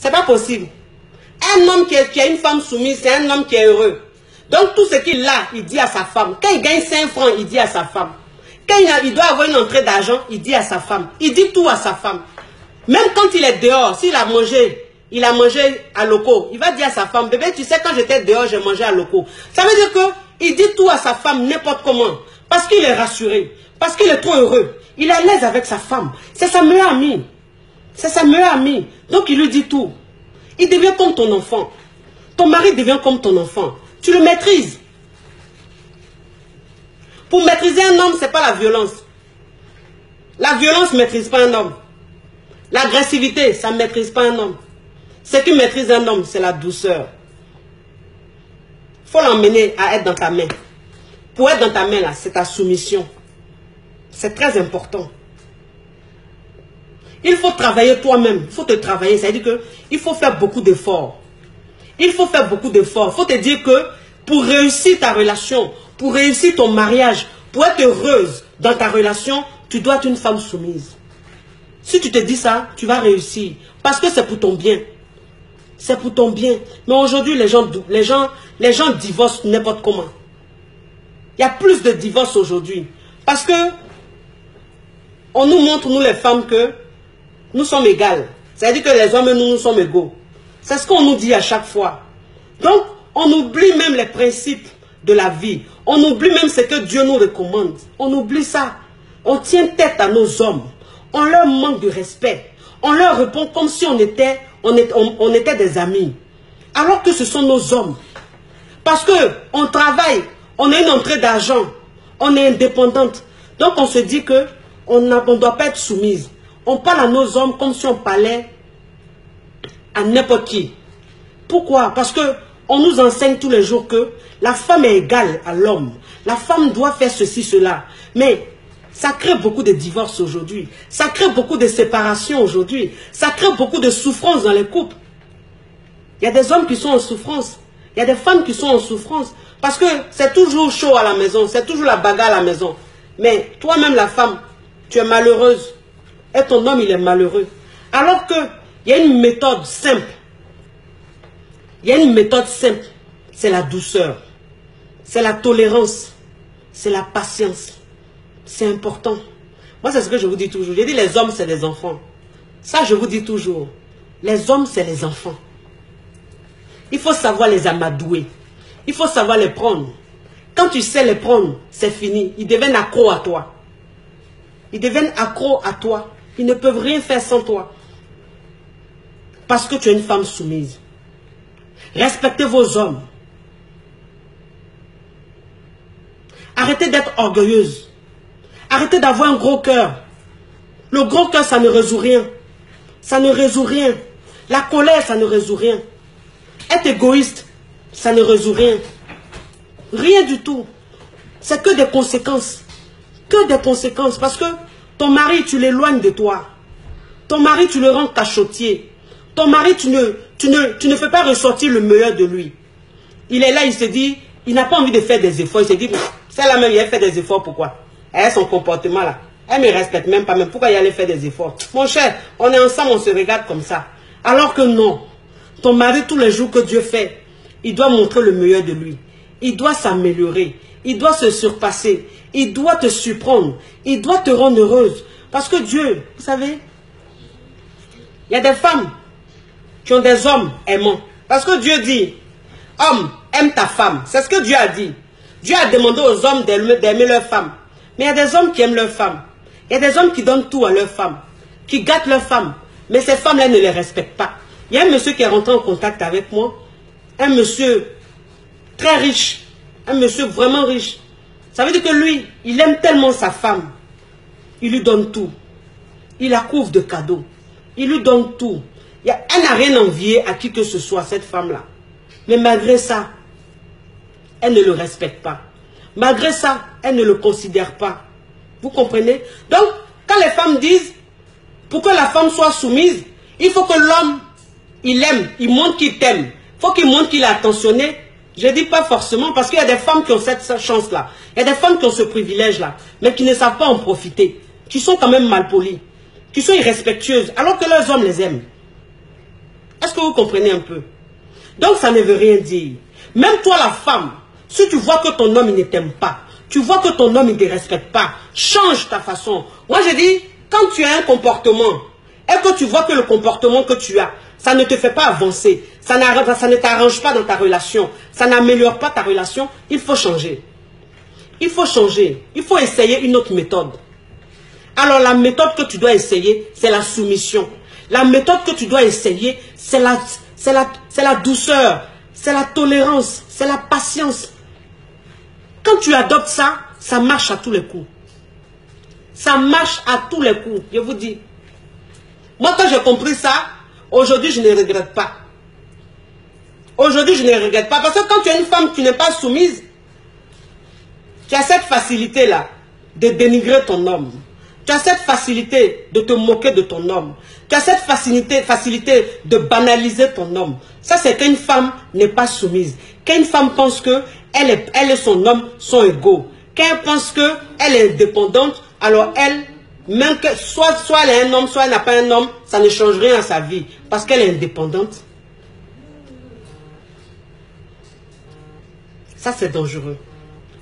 C'est pas possible. Un homme qui a une femme soumise, c'est un homme qui est heureux. Donc tout ce qu'il a, il dit à sa femme. Quand il gagne 5 francs, il dit à sa femme. Quand il doit avoir une entrée d'argent, il dit à sa femme. Il dit tout à sa femme. Même quand il est dehors, s'il a mangé, il a mangé à loco, il va dire à sa femme, bébé, tu sais, quand j'étais dehors, j'ai mangé à loco. Ça veut dire qu'il dit tout à sa femme n'importe comment. Parce qu'il est rassuré. Parce qu'il est trop heureux. Il est à l'aise avec sa femme. C'est sa meilleure amie. C'est sa meilleure amie. Donc il lui dit tout. Il devient comme ton enfant. Ton mari devient comme ton enfant. Tu le maîtrises. Pour maîtriser un homme, ce n'est pas la violence. La violence ne maîtrise pas un homme. L'agressivité, ça ne maîtrise pas un homme. Ce qui maîtrise un homme, c'est la douceur. Il faut l'emmener à être dans ta main. Pour être dans ta main, là, c'est ta soumission. C'est très important. Il faut travailler toi-même. Il faut te travailler. Ça veut dire qu'il faut faire beaucoup d'efforts. Il faut faire beaucoup d'efforts. Il faut te dire que pour réussir ta relation, pour réussir ton mariage, pour être heureuse dans ta relation, tu dois être une femme soumise. Si tu te dis ça, tu vas réussir. Parce que c'est pour ton bien. C'est pour ton bien. Mais aujourd'hui, les gens divorcent n'importe comment. Il y a plus de divorces aujourd'hui. Parce que on nous montre, nous les femmes, que nous sommes égales. C'est-à-dire que les hommes et nous sommes égaux. C'est ce qu'on nous dit à chaque fois. Donc, on oublie même les principes de la vie. On oublie même ce que Dieu nous recommande. On oublie ça. On tient tête à nos hommes. On leur manque de respect. On leur répond comme si on était des amis. Alors que ce sont nos hommes. Parce qu'on travaille, on a une entrée d'argent, on est indépendante. Donc on se dit qu'on ne doit pas être soumise. On parle à nos hommes comme si on parlait à n'importe qui. Pourquoi? Parce qu'on nous enseigne tous les jours que la femme est égale à l'homme. La femme doit faire ceci, cela. Mais ça crée beaucoup de divorces aujourd'hui. Ça crée beaucoup de séparations aujourd'hui. Ça crée beaucoup de souffrances dans les couples. Il y a des hommes qui sont en souffrance. Il y a des femmes qui sont en souffrance. Parce que c'est toujours chaud à la maison. C'est toujours la bagarre à la maison. Mais toi-même, la femme, tu es malheureuse. Et ton homme, il est malheureux. Alors qu'il y a une méthode simple. Il y a une méthode simple. C'est la douceur. C'est la tolérance. C'est la patience. C'est important. Moi, c'est ce que je vous dis toujours. J'ai dit les hommes, c'est les enfants. Ça, je vous dis toujours. Les hommes, c'est les enfants. Il faut savoir les amadouer. Il faut savoir les prendre. Quand tu sais les prendre, c'est fini. Ils deviennent accros à toi. Ils deviennent accros à toi. Ils ne peuvent rien faire sans toi. Parce que tu es une femme soumise. Respectez vos hommes. Arrêtez d'être orgueilleuse. Arrêtez d'avoir un gros cœur. Le gros cœur, ça ne résout rien. Ça ne résout rien. La colère, ça ne résout rien. Être égoïste, ça ne résout rien. Rien du tout. C'est que des conséquences. Que des conséquences. Parce que ton mari, tu l'éloignes de toi. Ton mari, tu le rends cachotier. Ton mari, tu ne fais pas ressortir le meilleur de lui. Il est là, il se dit, il n'a pas envie de faire des efforts. Il se dit, celle-là même, elle fait des efforts, pourquoi? Elle a son comportement là. Elle ne me respecte même pas, même pourquoi il allait faire des efforts? Mon cher, on est ensemble, on se regarde comme ça. Alors que non. Ton mari, tous les jours que Dieu fait, il doit montrer le meilleur de lui. Il doit s'améliorer. Il doit se surpasser. Il doit te surprendre. Il doit te rendre heureuse. Parce que Dieu, vous savez, il y a des femmes qui ont des hommes aimants. Parce que Dieu dit, homme, aime ta femme. C'est ce que Dieu a dit. Dieu a demandé aux hommes d'aimer leur femme. Mais il y a des hommes qui aiment leur femme. Il y a des hommes qui donnent tout à leur femme. Qui gâtent leur femme. Mais ces femmes-là ne les respectent pas. Il y a un monsieur qui est rentré en contact avec moi. Un monsieur très riche. Un monsieur vraiment riche. Ça veut dire que lui, il aime tellement sa femme. Il lui donne tout. Il la couvre de cadeaux. Il lui donne tout. Elle n'a rien envié à qui que ce soit, cette femme-là. Mais malgré ça, elle ne le respecte pas. Malgré ça, elle ne le considère pas. Vous comprenez? Donc, quand les femmes disent, pour que la femme soit soumise, il faut que l'homme, il aime, il montre qu'il t'aime. Il faut qu'il montre qu'il est attentionné. Je ne dis pas forcément, parce qu'il y a des femmes qui ont cette chance-là. Il y a des femmes qui ont ce privilège-là, mais qui ne savent pas en profiter. Qui sont quand même malpolies. Qui sont irrespectueuses, alors que leurs hommes les aiment. Est-ce que vous compreniez un peu. Donc ça ne veut rien dire. Même toi la femme, si tu vois que ton homme ne t'aime pas, tu vois que ton homme ne te respecte pas, change ta façon. Moi je dis, quand tu as un comportement, et que tu vois que le comportement que tu as, ça ne te fait pas avancer, ça ne t'arrange pas dans ta relation, ça n'améliore pas ta relation, il faut changer. Il faut changer, il faut essayer une autre méthode. Alors la méthode que tu dois essayer, c'est la soumission. La méthode que tu dois essayer, c'est la douceur, c'est la tolérance, c'est la patience. Quand tu adoptes ça, ça marche à tous les coups. Ça marche à tous les coups, je vous dis. Moi, quand j'ai compris ça, aujourd'hui, je ne regrette pas. Aujourd'hui, je ne regrette pas. Parce que quand tu es une femme qui n'est pas soumise, tu as cette facilité-là de dénigrer ton homme. Tu as cette facilité de te moquer de ton homme. Tu as cette facilité de banaliser ton homme. Ça, c'est qu'une femme n'est pas soumise. Qu'une femme pense que elle et son homme sont égaux. Qu'elle pense qu'elle est indépendante, alors elle, même que soit elle a un homme, soit elle n'a pas un homme, ça ne change rien à sa vie. Parce qu'elle est indépendante. Ça, c'est dangereux.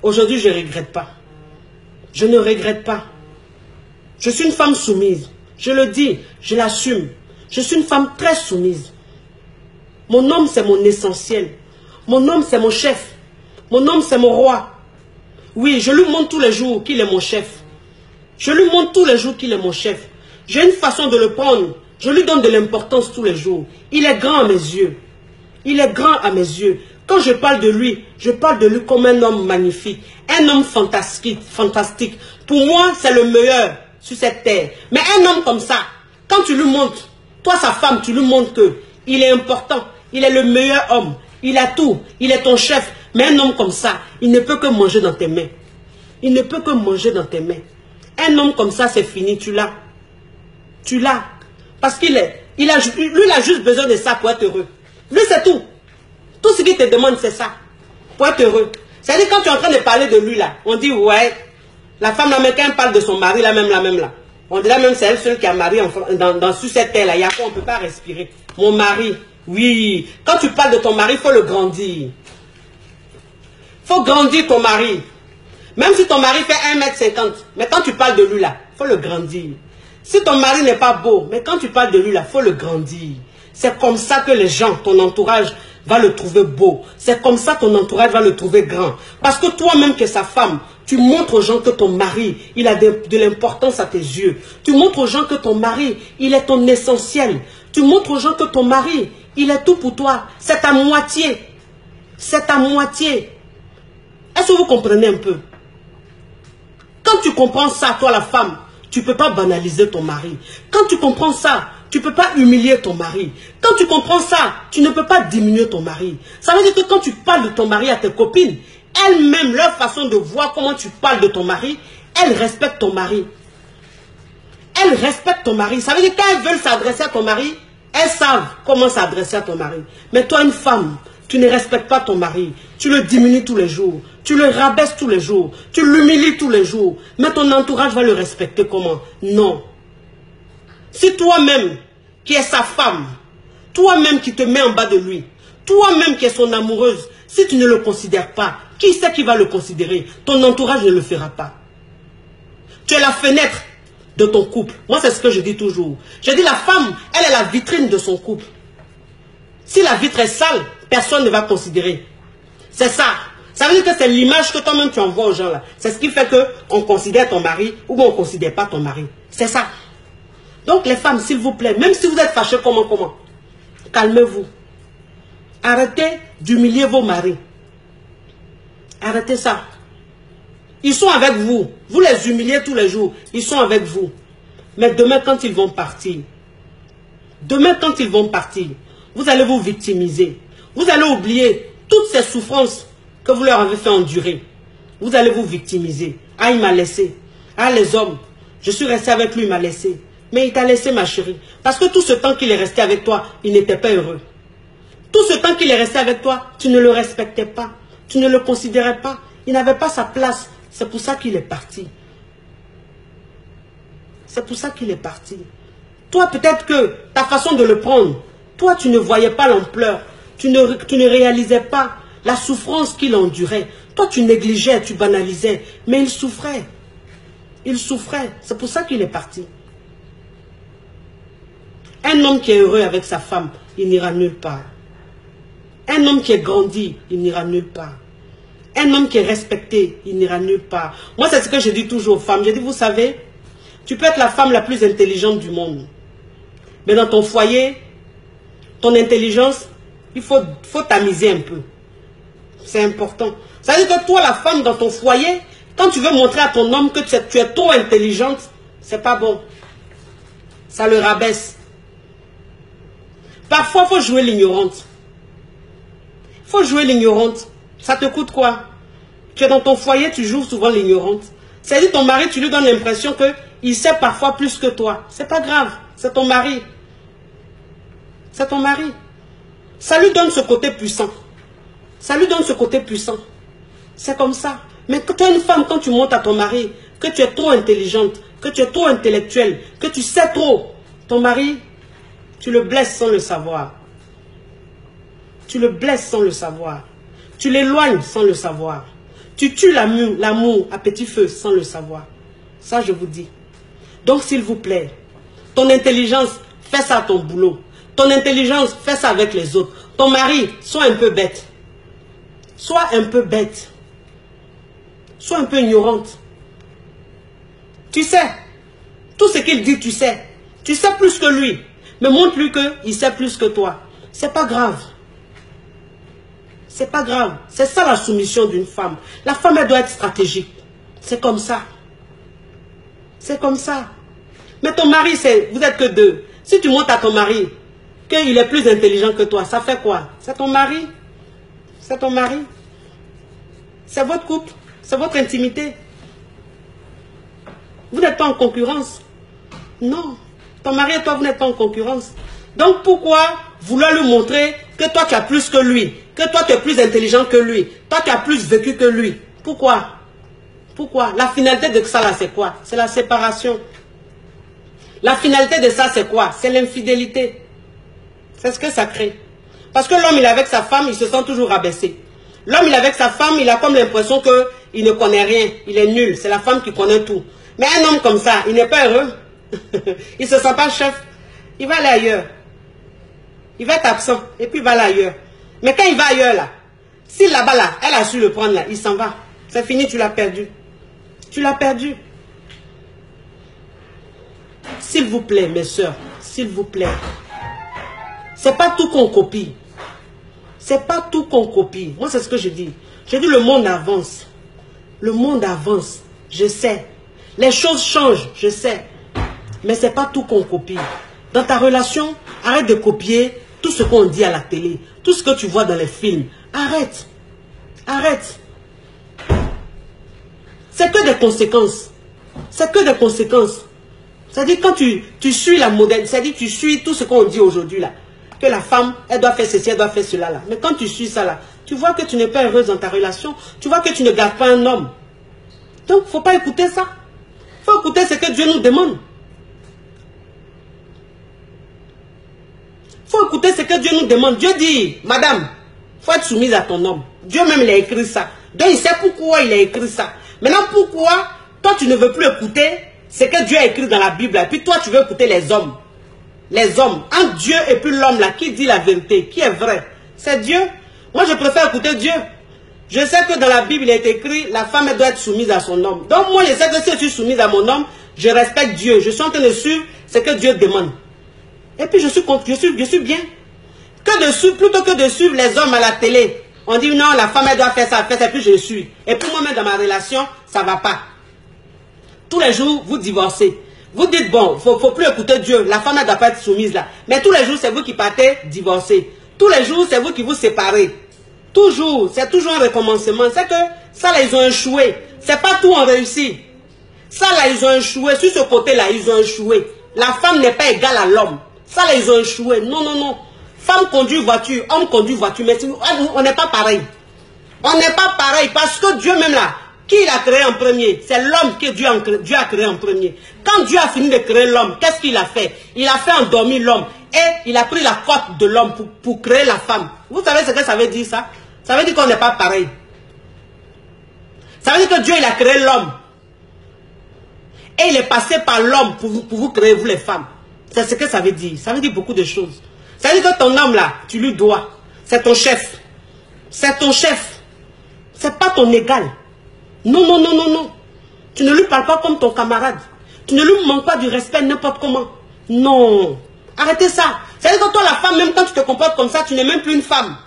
Aujourd'hui, je ne regrette pas. Je ne regrette pas. Je suis une femme soumise. Je le dis, je l'assume. Je suis une femme très soumise. Mon homme, c'est mon essentiel. Mon homme, c'est mon chef. Mon homme, c'est mon roi. Oui, je lui montre tous les jours qu'il est mon chef. Je lui montre tous les jours qu'il est mon chef. J'ai une façon de le prendre. Je lui donne de l'importance tous les jours. Il est grand à mes yeux. Il est grand à mes yeux. Quand je parle de lui, je parle de lui comme un homme magnifique. Un homme fantastique. Pour moi, c'est le meilleur sur cette terre. Mais un homme comme ça, quand tu lui montres, toi sa femme, tu lui montres qu'il est important. Il est le meilleur homme. Il a tout. Il est ton chef. Mais un homme comme ça, il ne peut que manger dans tes mains. Il ne peut que manger dans tes mains. Un homme comme ça, c'est fini, tu l'as. Tu l'as. Parce lui, il a juste besoin de ça pour être heureux. Lui, c'est tout. Tout ce qu'il te demande, c'est ça. Pour être heureux. C'est-à-dire, quand tu es en train de parler de lui, là, on dit, ouais, la femme, là, mais quand elle parle de son mari, la même, là. On dit là même, c'est elle seule qui a marié sur cette terre, là. Il y a quoi, on ne peut pas respirer. Mon mari, oui. Quand tu parles de ton mari, il faut le grandir. Il faut grandir ton mari. Même si ton mari fait 1,50 m, mais quand tu parles de lui là, il faut le grandir. Si ton mari n'est pas beau, mais quand tu parles de lui là, il faut le grandir. C'est comme ça que les gens, ton entourage, va le trouver beau. C'est comme ça que ton entourage va le trouver grand. Parce que toi-même qui es sa femme, tu montres aux gens que ton mari, il a de l'importance à tes yeux. Tu montres aux gens que ton mari, il est ton essentiel. Tu montres aux gens que ton mari, il est tout pour toi. C'est ta moitié. C'est ta moitié. Est-ce que vous comprenez un peu? Quand tu comprends ça, toi la femme, tu ne peux pas banaliser ton mari. Quand tu comprends ça, tu ne peux pas humilier ton mari. Quand tu comprends ça, tu ne peux pas diminuer ton mari. Ça veut dire que quand tu parles de ton mari à tes copines, elles-mêmes, leur façon de voir comment tu parles de ton mari, elles respectent ton mari. Elles respectent ton mari. Ça veut dire qu'elles veulent s'adresser à ton mari, elles savent comment s'adresser à ton mari. Mais toi, une femme, tu ne respectes pas ton mari. Tu le diminues tous les jours. Tu le rabaisses tous les jours. Tu l'humilies tous les jours. Mais ton entourage va le respecter comment? Non. Si toi-même, qui es sa femme, toi-même qui te mets en bas de lui, toi-même qui es son amoureuse, si tu ne le considères pas, qui c'est qui va le considérer? Ton entourage ne le fera pas. Tu es la fenêtre de ton couple. Moi, c'est ce que je dis toujours. Je dis la femme, elle est la vitrine de son couple. Si la vitre est sale, personne ne va considérer. C'est ça. Ça veut dire que c'est l'image que toi-même tu envoies aux gens là. C'est ce qui fait qu'on considère ton mari ou on ne considère pas ton mari. C'est ça. Donc les femmes, s'il vous plaît, même si vous êtes fâchés, comment, calmez-vous. Arrêtez d'humilier vos maris. Arrêtez ça. Ils sont avec vous. Vous les humiliez tous les jours. Ils sont avec vous. Mais demain, quand ils vont partir, vous allez vous victimiser. Vous allez oublier toutes ces souffrances que vous leur avez fait endurer. Vous allez vous victimiser. Ah, il m'a laissé. Ah, les hommes, je suis resté avec lui, il m'a laissé. Mais il t'a laissé, ma chérie. Parce que tout ce temps qu'il est resté avec toi, il n'était pas heureux. Tout ce temps qu'il est resté avec toi, tu ne le respectais pas. Tu ne le considérais pas. Il n'avait pas sa place. C'est pour ça qu'il est parti. C'est pour ça qu'il est parti. Toi, peut-être que ta façon de le prendre, Toi, tu ne voyais pas l'ampleur. Tu ne réalisais pas la souffrance qu'il endurait. Toi, tu négligeais, tu banalisais. Mais il souffrait. Il souffrait. C'est pour ça qu'il est parti. Un homme qui est heureux avec sa femme, il n'ira nulle part. Un homme qui est grandi, il n'ira nulle part. Un homme qui est respecté, il n'ira nulle part. Moi, c'est ce que je dis toujours aux femmes. Je dis, vous savez, tu peux être la femme la plus intelligente du monde. Mais dans ton foyer, ton intelligence, il faut tamiser un peu. C'est important. Ça veut dire que toi, la femme dans ton foyer, quand tu veux montrer à ton homme que tu es trop intelligente, c'est pas bon. Ça le rabaisse. Parfois, il faut jouer l'ignorante. Il faut jouer l'ignorante. Ça te coûte quoi? Tu es dans ton foyer, tu joues souvent l'ignorante. C'est-à-dire ton mari, tu lui donnes l'impression qu'il sait parfois plus que toi. C'est pas grave, c'est ton mari. C'est ton mari. Ça lui donne ce côté puissant. Ça lui donne ce côté puissant. C'est comme ça. Mais quand tu es une femme, quand tu montes à ton mari, que tu es trop intelligente, que tu es trop intellectuelle, que tu sais trop, ton mari, tu le blesses sans le savoir. Tu le blesses sans le savoir. Tu l'éloignes sans le savoir. Tu tues l'amour à petit feu sans le savoir. Ça, je vous dis. Donc, s'il vous plaît, ton intelligence, fais ça à ton boulot. Ton intelligence, fais ça avec les autres. Ton mari, sois un peu bête. Sois un peu bête. Sois un peu ignorante. Tu sais. Tout ce qu'il dit, tu sais. Tu sais plus que lui. Mais montre-lui qu'il sait plus que toi. C'est pas grave. C'est pas grave. C'est ça la soumission d'une femme. La femme, elle doit être stratégique. C'est comme ça. C'est comme ça. Mais ton mari, vous êtes que deux. Si tu montres à ton mari qu'il est plus intelligent que toi, ça fait quoi? C'est ton mari. C'est ton mari. C'est votre couple. C'est votre intimité. Vous n'êtes pas en concurrence. Non. Ton mari et toi, vous n'êtes pas en concurrence. Donc pourquoi vouloir lui montrer que toi tu as plus que lui, que toi tu es plus intelligent que lui, toi tu as plus vécu que lui? Pourquoi? Pourquoi? La finalité de ça là c'est quoi? C'est la séparation. La finalité de ça c'est quoi? C'est l'infidélité. C'est ce que ça crée. Parce que l'homme il est avec sa femme, il se sent toujours rabaissé. L'homme il est avec sa femme, il a comme l'impression qu'il ne connaît rien, il est nul, c'est la femme qui connaît tout. Mais un homme comme ça, il n'est pas heureux. Il ne se sent pas chef. Il va aller ailleurs. Il va être absent. Et puis il va aller ailleurs. Mais quand il va ailleurs là, si là-bas là, elle a su le prendre là, il s'en va. C'est fini, tu l'as perdu. Tu l'as perdu. S'il vous plaît, mes soeurs, s'il vous plaît. C'est pas tout qu'on copie. C'est pas tout qu'on copie. Moi, c'est ce que je dis. Je dis le monde avance. Le monde avance. Je sais. Les choses changent, je sais. Mais c'est pas tout qu'on copie. Dans ta relation, arrête de copier tout ce qu'on dit à la télé, tout ce que tu vois dans les films. Arrête. Arrête. C'est que des conséquences. C'est que des conséquences. C'est-à-dire quand tu suis la modèle, c'est-à-dire tu suis tout ce qu'on dit aujourd'hui là, que la femme, elle doit faire ceci, elle doit faire cela là. Mais quand tu suis ça là, tu vois que tu n'es pas heureuse dans ta relation, tu vois que tu ne gardes pas un homme. Donc, il ne faut pas écouter ça. Il faut écouter ce que Dieu nous demande. Il faut écouter ce que Dieu nous demande. Dieu dit, madame, il faut être soumise à ton homme. Dieu même, il a écrit ça. Donc, il sait pourquoi il a écrit ça. Maintenant, pourquoi toi, tu ne veux plus écouter ce que Dieu a écrit dans la Bible. Et puis toi, tu veux écouter les hommes. Les hommes. Entre Dieu et puis l'homme, là, qui dit la vérité, qui est vrai? C'est Dieu. Moi, je préfère écouter Dieu. Je sais que dans la Bible, il est écrit, la femme, elle doit être soumise à son homme. Donc, moi, je sais que si je suis soumise à mon homme, je respecte Dieu. Je suis en train de suivre ce que Dieu demande. Et puis, je suis bien. Plutôt que de suivre les hommes à la télé. On dit, non, la femme, elle doit faire ça, et puis je suis. Et puis, moi-même, dans ma relation, ça ne va pas. Tous les jours, vous divorcez. Vous dites, bon, il ne faut plus écouter Dieu. La femme, elle ne doit pas être soumise là. Mais tous les jours, c'est vous qui partez divorcer. Tous les jours, c'est vous qui vous séparez. Toujours, c'est toujours un recommencement. C'est que ça là, ils ont échoué. C'est pas tout en réussi. Ça là, ils ont échoué. Sur ce côté-là, ils ont échoué. La femme n'est pas égale à l'homme. Ça là, ils ont échoué. Non, non, non. Femme conduit voiture, homme conduit voiture. Mais on n'est pas pareil. On n'est pas pareil parce que Dieu même là, qui l'a créé en premier? C'est l'homme que Dieu a créé en premier. Quand Dieu a fini de créer l'homme, qu'est-ce qu'il a fait? Il a fait endormir l'homme. Et il a pris la cote de l'homme pour créer la femme. Vous savez ce que ça veut dire ça? Ça veut dire qu'on n'est pas pareil. Ça veut dire que Dieu il a créé l'homme. Et il est passé par l'homme pour vous créer, vous les femmes. C'est ce que ça veut dire. Ça veut dire beaucoup de choses. Ça veut dire que ton homme là, tu lui dois. C'est ton chef. C'est ton chef. C'est pas ton égal. Non, non, non, non, non. Tu ne lui parles pas comme ton camarade. Tu ne lui manques pas du respect n'importe comment. Non. Arrêtez ça. C'est-à-dire que toi, la femme, même quand tu te comportes comme ça, tu n'es même plus une femme.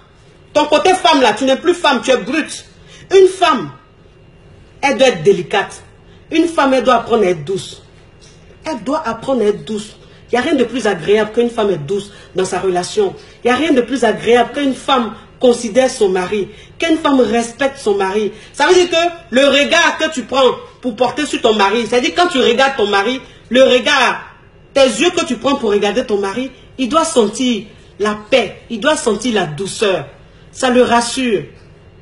Ton côté femme là, tu n'es plus femme, tu es brute. Une femme, elle doit être délicate. Une femme, elle doit apprendre à être douce. Elle doit apprendre à être douce. Il n'y a rien de plus agréable qu'une femme est douce dans sa relation. Il n'y a rien de plus agréable qu'une femme considère son mari, qu'une femme respecte son mari. Ça veut dire que le regard que tu prends pour porter sur ton mari, c'est-à-dire quand tu regardes ton mari, le regard, tes yeux que tu prends pour regarder ton mari, il doit sentir la paix, il doit sentir la douceur. Ça le rassure.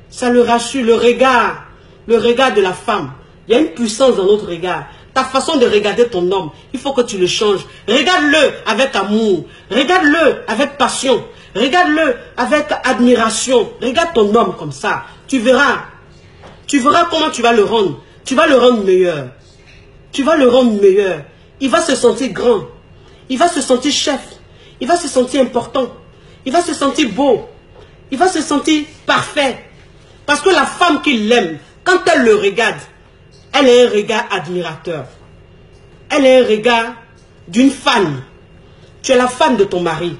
Ça le rassure. Le regard de la femme. Il y a une puissance dans notre regard. Ta façon de regarder ton homme, il faut que tu le changes. Regarde-le avec amour. Regarde-le avec passion. Regarde-le avec admiration. Regarde ton homme comme ça. Tu verras. Tu verras comment tu vas le rendre. Tu vas le rendre meilleur. Tu vas le rendre meilleur. Il va se sentir grand. Il va se sentir chef. Il va se sentir important. Il va se sentir beau. Il va se sentir parfait. Parce que la femme qui l'aime, quand elle le regarde, elle a un regard admirateur. Elle a un regard d'une fan. Tu es la fan de ton mari.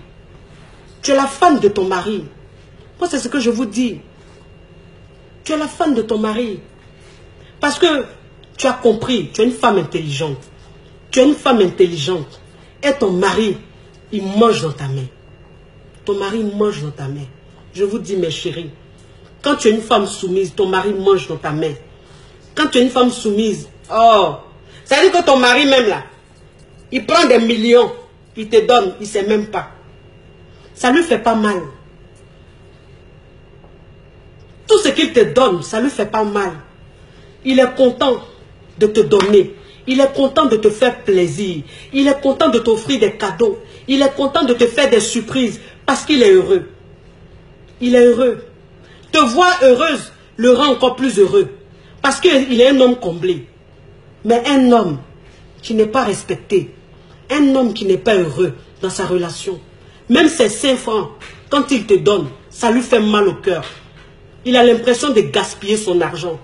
Tu es la fan de ton mari. Moi, c'est ce que je vous dis. Tu es la fan de ton mari. Parce que tu as compris, tu es une femme intelligente. Tu es une femme intelligente. Et ton mari, il mange dans ta main. Ton mari mange dans ta main. Je vous dis, mes chéris, quand tu es une femme soumise, ton mari mange dans ta main. Quand tu es une femme soumise, oh, ça veut dire que ton mari même là, il prend des millions, il te donne, il ne sait même pas. Ça ne lui fait pas mal. Tout ce qu'il te donne, ça ne lui fait pas mal. Il est content de te donner. Il est content de te faire plaisir. Il est content de t'offrir des cadeaux. Il est content de te faire des surprises parce qu'il est heureux. Il est heureux. Te voir heureuse le rend encore plus heureux. Parce qu'il est un homme comblé. Mais un homme qui n'est pas respecté, un homme qui n'est pas heureux dans sa relation, même ses 5 francs, quand il te donne, ça lui fait mal au cœur. Il a l'impression de gaspiller son argent.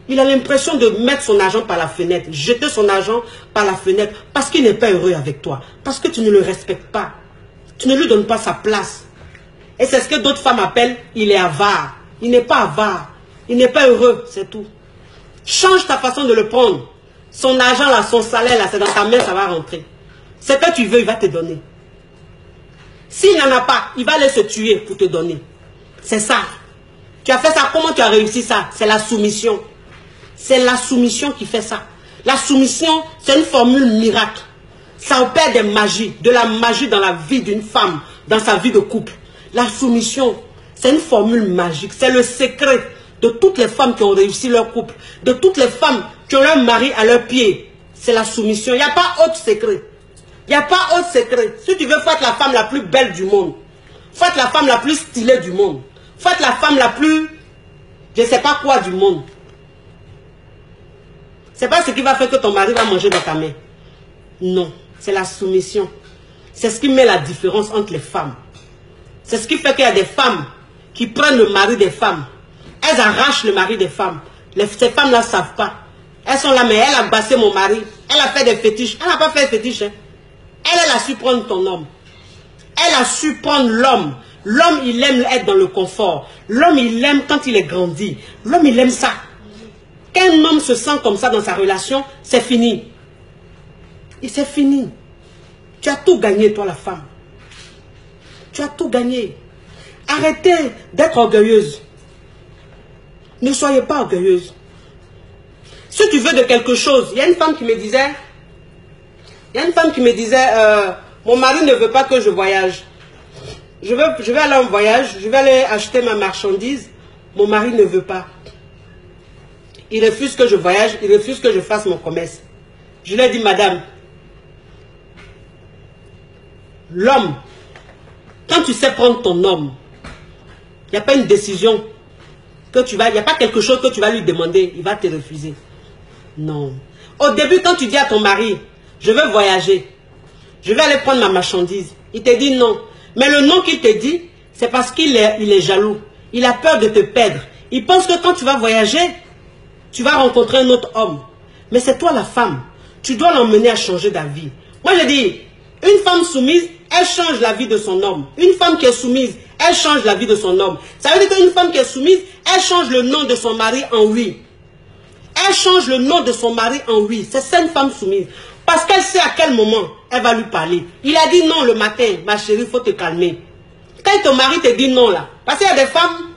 Il a l'impression de mettre son argent par la fenêtre, jeter son argent par la fenêtre, parce qu'il n'est pas heureux avec toi. Parce que tu ne le respectes pas. Tu ne lui donnes pas sa place. Et c'est ce que d'autres femmes appellent, il est avare. Il n'est pas avare. Il n'est pas heureux, c'est tout. Change ta façon de le prendre. Son argent là, son salaire là, c'est dans ta main, ça va rentrer. Ce que tu veux, il va te donner. S'il n'en a pas, il va aller se tuer pour te donner. C'est ça. Tu as fait ça, comment tu as réussi ça? C'est la soumission. C'est la soumission qui fait ça. La soumission, c'est une formule miracle. Ça opère des magies, de la magie dans la vie d'une femme, dans sa vie de couple. La soumission, c'est une formule magique. C'est le secret de toutes les femmes qui ont réussi leur couple, de toutes les femmes qui ont leur mari à leurs pieds. C'est la soumission. Il n'y a pas autre secret. Il n'y a pas autre secret. Si tu veux, faut être la femme la plus belle du monde. Faut être la femme la plus stylée du monde. Faut être la femme la plus, je ne sais pas quoi du monde. C'est pas ce qui va faire que ton mari va manger dans ta main. Non, c'est la soumission. C'est ce qui met la différence entre les femmes. C'est ce qui fait qu'il y a des femmes qui prennent le mari des femmes. Elles arrachent le mari des femmes. Ces femmes-là ne savent pas. Elles sont là, mais elle a bassé mon mari. Elle a fait des fétiches. Elle n'a pas fait de fétiches. Hein. Elle a su prendre ton homme. Elle a su prendre l'homme. L'homme, il aime être dans le confort. L'homme, il aime quand il est grandi. L'homme, il aime ça. Qu'un homme se sent comme ça dans sa relation, c'est fini. Et c'est fini. Tu as tout gagné, toi, la femme. Tu as tout gagné. Arrêtez d'être orgueilleuse. Ne soyez pas orgueilleuse. Si tu veux de quelque chose, il y a une femme qui me disait, mon mari ne veut pas que je voyage. Je vais aller en voyage, je vais aller acheter ma marchandise. Mon mari ne veut pas. Il refuse que je voyage, il refuse que je fasse mon commerce. Je lui ai dit, madame, L'homme, quand tu sais prendre ton homme, il n'y a pas une décision que tu vas, il n'y a pas quelque chose que tu vas lui demander, il va te refuser. Non. Au début, quand tu dis à ton mari, je veux voyager, je vais aller prendre ma marchandise, il te dit non. Mais le non qu'il te dit, c'est parce qu'il est jaloux. Il a peur de te perdre. Il pense que quand tu vas voyager, tu vas rencontrer un autre homme. Mais c'est toi la femme. Tu dois l'emmener à changer d'avis. Moi, je dis, une femme soumise, elle change la vie de son homme. Une femme qui est soumise, elle change la vie de son homme. Ça veut dire qu'une femme qui est soumise, elle change le nom de son mari en oui. Elle change le nom de son mari en oui. C'est ça une femme soumise. Parce qu'elle sait à quel moment elle va lui parler. Il a dit non le matin, ma chérie, il faut te calmer. Quand ton mari te dit non là, parce qu'il y a des femmes,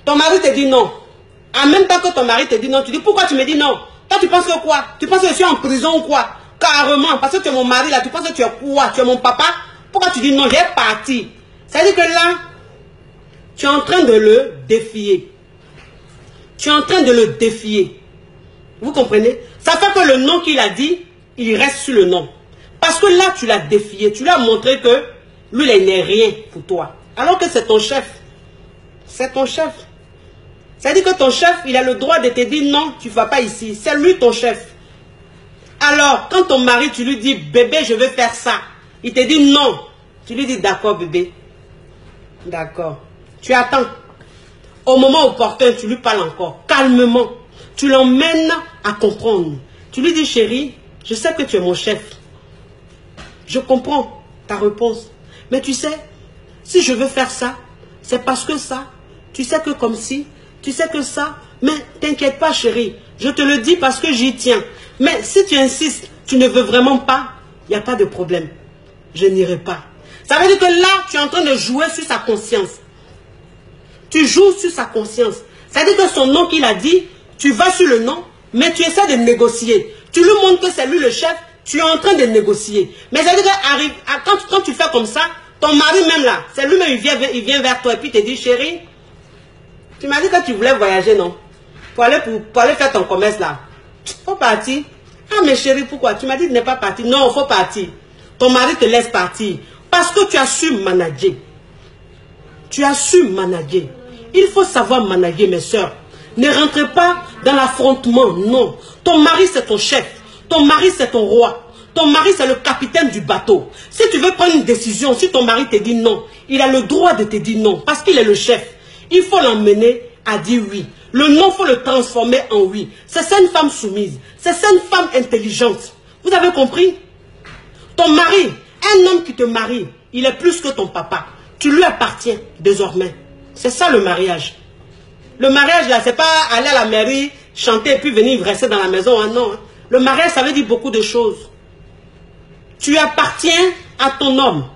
ton mari te dit non. En même temps que ton mari te dit non, tu dis pourquoi tu me dis non? Toi tu penses que quoi? Tu penses que je suis en prison ou quoi? Carrément, parce que tu es mon mari là, tu penses que tu es quoi? Tu es mon papa? Pourquoi tu dis non? J'ai parti. Ça veut dire que là, tu es en train de le défier. Tu es en train de le défier. Vous comprenez? Ça fait que le nom qu'il a dit, il reste sur le nom. Parce que là, tu l'as défié. Tu lui as montré que lui, il n'est rien pour toi. Alors que c'est ton chef. C'est ton chef. Ça veut dire que ton chef, il a le droit de te dire non, tu ne vas pas ici. C'est lui ton chef. Alors, quand ton mari, tu lui dis, bébé, je veux faire ça. Il te dit non. Tu lui dis, d'accord, bébé. D'accord. Tu attends. Au moment opportun, tu lui parles encore. Calmement. Tu l'emmènes à comprendre. Tu lui dis, chérie, je sais que tu es mon chef. Je comprends ta réponse. Mais tu sais, si je veux faire ça, c'est parce que ça. Tu sais que comme si, tu sais que ça. Mais t'inquiète pas, chérie. Je te le dis parce que j'y tiens. Mais si tu insistes, tu ne veux vraiment pas, il n'y a pas de problème. Je n'irai pas. Ça veut dire que là, tu es en train de jouer sur sa conscience. Tu joues sur sa conscience. Ça veut dire que son nom qu'il a dit, tu vas sur le nom, mais tu essaies de négocier. Tu lui montres que c'est lui le chef, tu es en train de négocier. Mais ça veut dire que quand tu fais comme ça, ton mari même là, c'est lui-même, il vient vers toi et puis il te dit, chérie, tu m'as dit que tu voulais voyager, non? Pour aller faire ton commerce là. Faut partir. Ah mais chérie, pourquoi? Tu m'as dit de ne pas partir. Non, il faut partir. Ton mari te laisse partir. Parce que tu as su manager. Tu as su manager. Il faut savoir manager, mes soeurs. Ne rentrez pas dans l'affrontement, non. Ton mari, c'est ton chef. Ton mari, c'est ton roi. Ton mari, c'est le capitaine du bateau. Si tu veux prendre une décision, si ton mari te dit non, il a le droit de te dire non, parce qu'il est le chef. Il faut l'emmener à dire oui. Le non, il faut le transformer en oui. C'est ça une femme soumise. C'est ça une femme intelligente. Vous avez compris? Ton mari, un homme qui te marie, il est plus que ton papa. Tu lui appartiens désormais. C'est ça le mariage. Le mariage là, c'est pas aller à la mairie, chanter et puis venir rester dans la maison. Hein, non. Le mariage, ça veut dire beaucoup de choses. Tu appartiens à ton homme.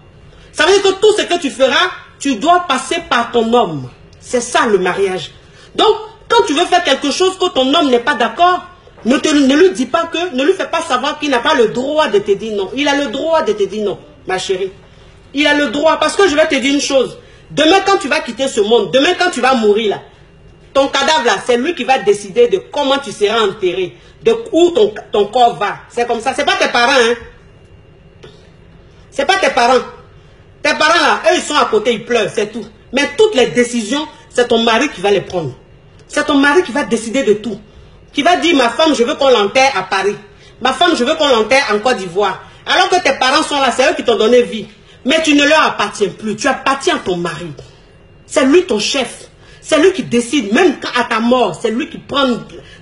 Ça veut dire que tout ce que tu feras, tu dois passer par ton homme. C'est ça le mariage. Donc, quand tu veux faire quelque chose que ton homme n'est pas d'accord, ne lui dis pas que, ne lui fais pas savoir qu'il n'a pas le droit de te dire non. Il a le droit de te dire non, ma chérie. Il a le droit, parce que je vais te dire une chose. Demain, quand tu vas quitter ce monde, demain, quand tu vas mourir là, ton cadavre là, c'est lui qui va décider de comment tu seras enterré, de où ton corps va. C'est comme ça. C'est pas tes parents, hein. C'est pas tes parents. Tes parents là, eux, ils sont à côté, ils pleurent, c'est tout. Mais toutes les décisions, c'est ton mari qui va les prendre. C'est ton mari qui va décider de tout. Qui va dire, ma femme, je veux qu'on l'enterre à Paris. Ma femme, je veux qu'on l'enterre en Côte d'Ivoire. Alors que tes parents sont là, c'est eux qui t'ont donné vie. Mais tu ne leur appartiens plus. Tu appartiens à ton mari. C'est lui ton chef. C'est lui qui décide. Même à ta mort, c'est lui qui prend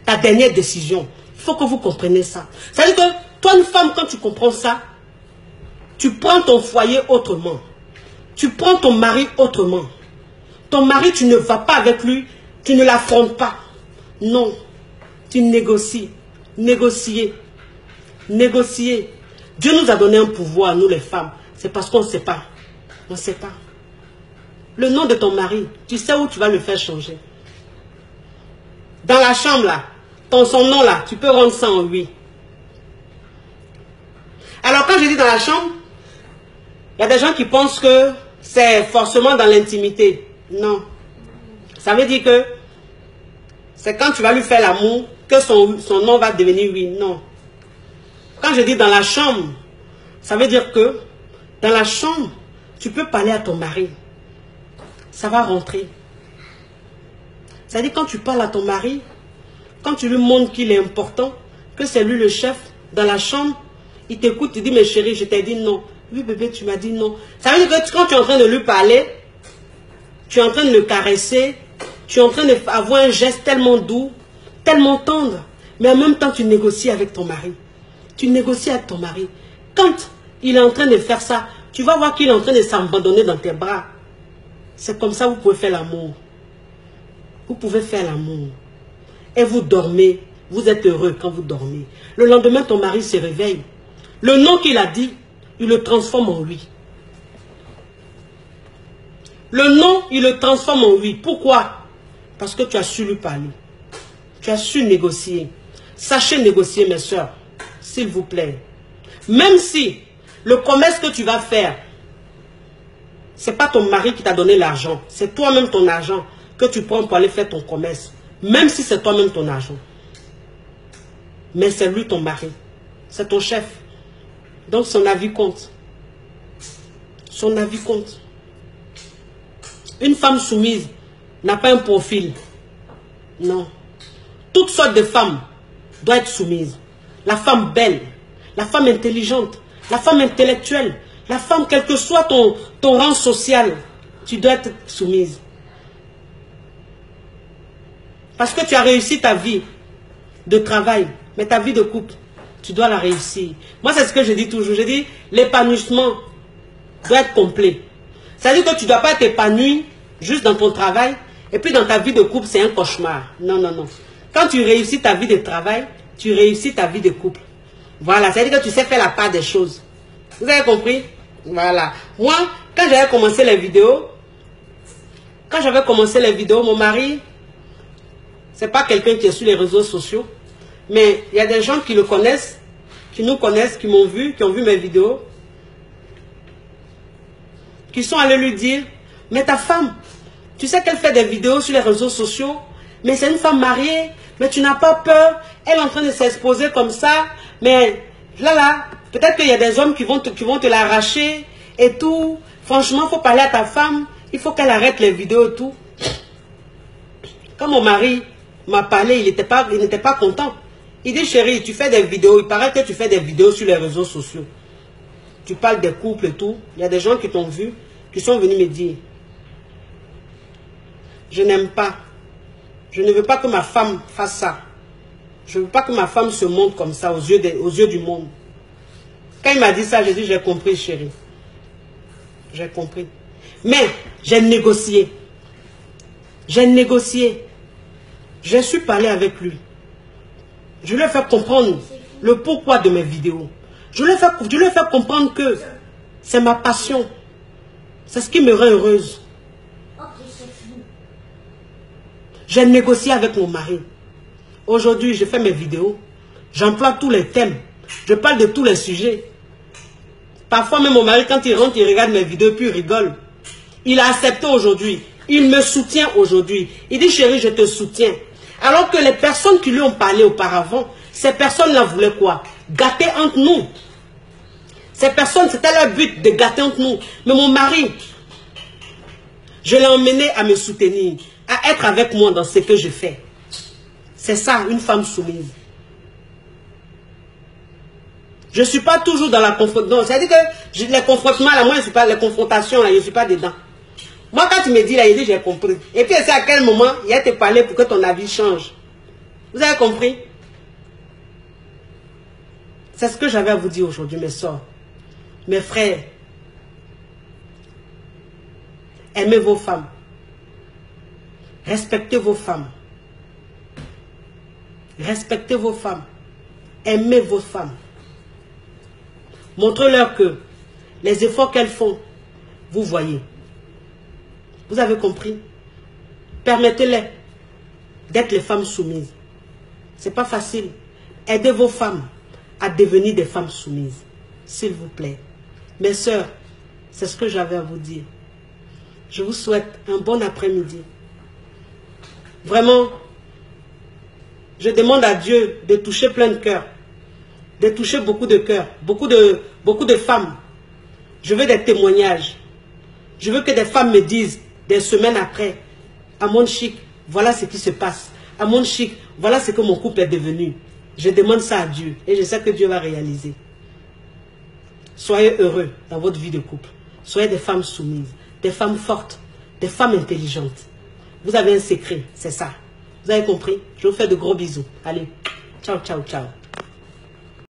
ta dernière décision. Il faut que vous compreniez ça. C'est-à-dire que toi, une femme, quand tu comprends ça, tu prends ton foyer autrement. Tu prends ton mari autrement. Ton mari, tu ne vas pas avec lui. Tu ne l'affrontes pas. Non. Tu négocies. Négocier. Négocier. Dieu nous a donné un pouvoir, nous les femmes. C'est parce qu'on ne sait pas. On ne sait pas. Le nom de ton mari, tu sais où tu vas le faire changer. Dans la chambre là, son nom là, tu peux rendre ça en oui. Alors quand je dis dans la chambre, il y a des gens qui pensent que c'est forcément dans l'intimité. Non. Ça veut dire que c'est quand tu vas lui faire l'amour que son nom va devenir oui. Non. Quand je dis dans la chambre, ça veut dire que Dans la chambre, tu peux parler à ton mari. Ça va rentrer. C'est-à-dire quand tu parles à ton mari, quand tu lui montres qu'il est important, que c'est lui le chef, dans la chambre, il t'écoute, il dit, mais chérie, je t'ai dit non. Oui, bébé, tu m'as dit non. Ça veut dire que quand tu es en train de lui parler, tu es en train de le caresser, tu es en train d'avoir un geste tellement doux, tellement tendre, mais en même temps, tu négocies avec ton mari. Tu négocies avec ton mari. Quand il est en train de faire ça, tu vas voir qu'il est en train de s'abandonner dans tes bras. C'est comme ça que vous pouvez faire l'amour. Vous pouvez faire l'amour. Et vous dormez. Vous êtes heureux quand vous dormez. Le lendemain, ton mari se réveille. Le nom qu'il a dit, il le transforme en lui. Le nom, il le transforme en lui. Pourquoi? Parce que tu as su lui parler. Tu as su négocier. Sachez négocier, mes soeurs. S'il vous plaît. Même si le commerce que tu vas faire, ce n'est pas ton mari qui t'a donné l'argent. C'est toi-même ton argent que tu prends pour aller faire ton commerce. Même si c'est toi-même ton argent. Mais c'est lui ton mari. C'est ton chef. Donc son avis compte. Son avis compte. Une femme soumise n'a pas un profil. Non. Toutes sortes de femmes doivent être soumises. La femme belle, la femme intelligente, la femme intellectuelle, la femme, quel que soit ton rang social, tu dois être soumise. Parce que tu as réussi ta vie de travail, mais ta vie de couple, tu dois la réussir. Moi, c'est ce que je dis toujours. Je dis, l'épanouissement doit être complet. C'est-à-dire que tu ne dois pas t'épanouir juste dans ton travail, et puis dans ta vie de couple, c'est un cauchemar. Non, non, non. Quand tu réussis ta vie de travail, tu réussis ta vie de couple. Voilà, c'est-à-dire que tu sais faire la part des choses. Vous avez compris? Voilà. Moi, quand j'avais commencé les vidéos, mon mari, c'est pas quelqu'un qui est sur les réseaux sociaux, mais il y a des gens qui le connaissent, qui nous connaissent, qui m'ont vu, qui ont vu mes vidéos, qui sont allés lui dire, mais ta femme, tu sais qu'elle fait des vidéos sur les réseaux sociaux, mais c'est une femme mariée, mais tu n'as pas peur, elle est en train de s'exposer comme ça, mais là, peut-être qu'il y a des hommes qui vont te l'arracher et tout. Franchement, il faut parler à ta femme, il faut qu'elle arrête les vidéos et tout. Quand mon mari m'a parlé, il n'était pas content. Il dit, chérie, tu fais des vidéos, il paraît que tu fais des vidéos sur les réseaux sociaux. Tu parles des couples et tout. Il y a des gens qui t'ont vu, qui sont venus me dire, je n'aime pas. Je ne veux pas que ma femme fasse ça. Je ne veux pas que ma femme se montre comme ça aux yeux du monde. Quand il m'a dit ça, j'ai dit, j'ai compris, chérie. J'ai compris. Mais j'ai négocié. J'ai négocié. J'ai su parler avec lui. Je lui ai fait comprendre le pourquoi de mes vidéos. Je lui ai fait comprendre que c'est ma passion. C'est ce qui me rend heureuse. J'ai négocié avec mon mari. Aujourd'hui, je fais mes vidéos. J'emploie tous les thèmes. Je parle de tous les sujets. Parfois, même mon mari, quand il rentre, il regarde mes vidéos, puis il rigole. Il a accepté aujourd'hui. Il me soutient aujourd'hui. Il dit, chérie, je te soutiens. Alors que les personnes qui lui ont parlé auparavant, ces personnes-là voulaient quoi? Gâter entre nous. Ces personnes, c'était leur but de gâter entre nous. Mais mon mari, je l'ai emmené à me soutenir, à être avec moi dans ce que je fais. C'est ça, une femme soumise. Je ne suis pas toujours dans la confrontation. C'est-à-dire que les confrontements, là, moi, je ne suis pas, les confrontations, là, je ne suis pas dedans. Moi, quand tu me dis, là, il dit, j'ai compris. Et puis, c'est à quel moment il a te parlé pour que ton avis change. Vous avez compris? C'est ce que j'avais à vous dire aujourd'hui, mes soeurs. Mes frères. Aimez vos femmes. Respectez vos femmes. Respectez vos femmes. Aimez vos femmes. Montrez-leur que les efforts qu'elles font, vous voyez. Vous avez compris? Permettez-les d'être les femmes soumises. Ce n'est pas facile. Aidez vos femmes à devenir des femmes soumises. S'il vous plaît. Mes sœurs, c'est ce que j'avais à vous dire. Je vous souhaite un bon après-midi. Vraiment, je demande à Dieu de toucher plein de cœurs. De toucher beaucoup de cœurs. Beaucoup de femmes. Je veux des témoignages. Je veux que des femmes me disent, des semaines après, à mon chic, voilà ce qui se passe. À mon chic, voilà ce que mon couple est devenu. Je demande ça à Dieu et je sais que Dieu va réaliser. Soyez heureux dans votre vie de couple. Soyez des femmes soumises, des femmes fortes, des femmes intelligentes. Vous avez un secret, c'est ça. Vous avez compris? Je vous fais de gros bisous. Allez, ciao, ciao, ciao.